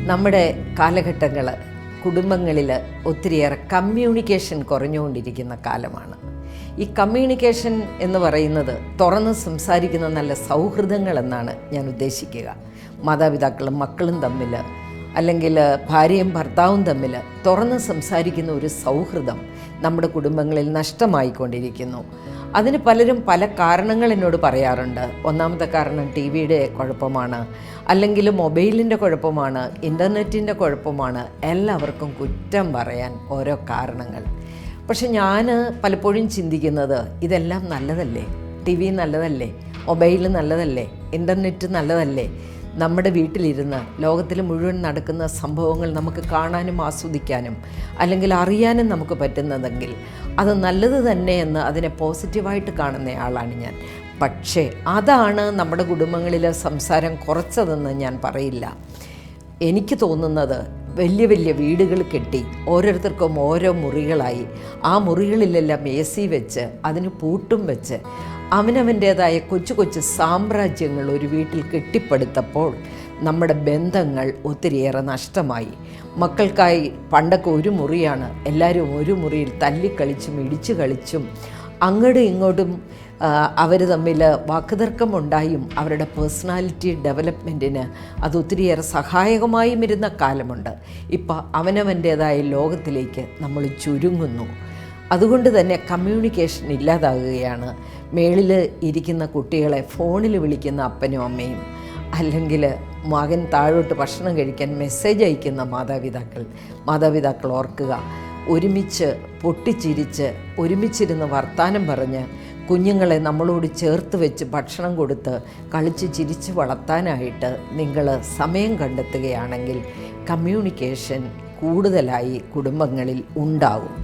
നമ്മുടെ കാലഘട്ടങ്ങൾ കുടുംബങ്ങളിൽ ഒത്തിരിയേറെ കമ്മ്യൂണിക്കേഷൻ കുറഞ്ഞുകൊണ്ടിരിക്കുന്ന കാലമാണ്. ഈ കമ്മ്യൂണിക്കേഷൻ എന്ന് പറയുന്നത് തുറന്ന് സംസാരിക്കുന്ന നല്ല സൗഹൃദങ്ങളെന്നാണ് ഞാൻ ഉദ്ദേശിക്കുക. മാതാപിതാക്കളും മക്കളും തമ്മിൽ, അല്ലെങ്കിൽ ഭാര്യയും ഭർത്താവും തമ്മിൽ തുറന്ന് സംസാരിക്കുന്ന ഒരു സൗഹൃദം നമ്മുടെ കുടുംബങ്ങളിൽ നഷ്ടമായിക്കൊണ്ടിരിക്കുന്നു. അതിന് പലരും പല കാരണങ്ങൾ എന്നോട് പറയാറുണ്ട്. ഒന്നാമത്തെ കാരണം ടി-വിയുടെ കുഴപ്പമാണ്, അല്ലെങ്കിൽ മൊബൈലിൻ്റെ കുഴപ്പമാണ്, ഇൻ്റർനെറ്റിൻ്റെ കുഴപ്പമാണ്. എല്ലാവർക്കും കുറ്റം പറയാൻ ഓരോ കാരണങ്ങൾ. പക്ഷെ ഞാൻ പലപ്പോഴും ചിന്തിക്കുന്നത്, ഇതെല്ലാം നല്ലതല്ലേ? ടി-വി നല്ലതല്ലേ? മൊബൈൽ നല്ലതല്ലേ? ഇൻ്റർനെറ്റ് നല്ലതല്ലേ? നമ്മുടെ വീട്ടിലിരുന്ന് ലോകത്തിൽ മുഴുവൻ നടക്കുന്ന സംഭവങ്ങൾ നമുക്ക് കാണാനും ആസ്വദിക്കാനും അല്ലെങ്കിൽ അറിയാനും നമുക്ക് പറ്റുന്നതെങ്കിൽ അത് നല്ലത് തന്നെയെന്ന് അതിനെ പോസിറ്റീവായിട്ട് കാണുന്നയാളാണ് ഞാൻ. പക്ഷേ അതാണ് നമ്മുടെ കുടുംബങ്ങളിലെ സംസാരം കുറച്ചതെന്ന് ഞാൻ പറയില്ല. എനിക്ക് തോന്നുന്നത് വലിയ വലിയ വീടുകൾ കെട്ടി ഓരോരുത്തർക്കും ഓരോ മുറികളായി, ആ മുറികളിലെല്ലാം AC വെച്ച് അതിന് പൂട്ടും വെച്ച് അവനവൻ്റേതായ കൊച്ചു കൊച്ചു സാമ്രാജ്യങ്ങൾ ഒരു വീട്ടിൽ കെട്ടിപ്പടുത്തപ്പോൾ നമ്മുടെ ബന്ധങ്ങൾ ഒത്തിരിയേറെ നഷ്ടമായി. മക്കൾക്കായി പണ്ടൊക്കെ ഒരു മുറിയാണ്, എല്ലാവരും ഒരു മുറിയിൽ തല്ലിക്കളിച്ചും ഇടിച്ചു കളിച്ചും അങ്ങോട്ടും ഇങ്ങോട്ടും അവർ തമ്മിൽ വാക്കുതർക്കമുണ്ടായും അവരുടെ പേഴ്സണാലിറ്റി ഡെവലപ്മെൻറ്റിന് അത് ഒത്തിരിയേറെ സഹായകമായും ഇരുന്ന കാലമുണ്ട്. ഇപ്പം അവനവൻ്റേതായ ലോകത്തിലേക്ക് നമ്മൾ ചുരുങ്ങുന്നു. അതുകൊണ്ട് തന്നെ കമ്മ്യൂണിക്കേഷൻ ഇല്ലാതാകുകയാണ്. മേളിൽ ഇരിക്കുന്ന കുട്ടികളെ ഫോണിൽ വിളിക്കുന്ന അപ്പനും അമ്മയും, അല്ലെങ്കിൽ മകൻ താഴോട്ട് ഭക്ഷണം കഴിക്കാൻ മെസ്സേജ് അയക്കുന്ന മാതാപിതാക്കൾ ഓർക്കുക, ഒരുമിച്ച് പൊട്ടിച്ചിരിച്ച് ഒരുമിച്ചിരുന്ന് വർത്താനം പറഞ്ഞ് കുഞ്ഞുങ്ങളെ നമ്മളോട് ചേർത്ത് വെച്ച് ഭക്ഷണം കൊടുത്ത് കളിച്ച് ചിരിച്ച് വളർത്താനായിട്ട് നിങ്ങൾ സമയം കണ്ടെത്തുകയാണെങ്കിൽ കമ്മ്യൂണിക്കേഷൻ കൂടുതലായി കുടുംബങ്ങളിൽ ഉണ്ടാകും.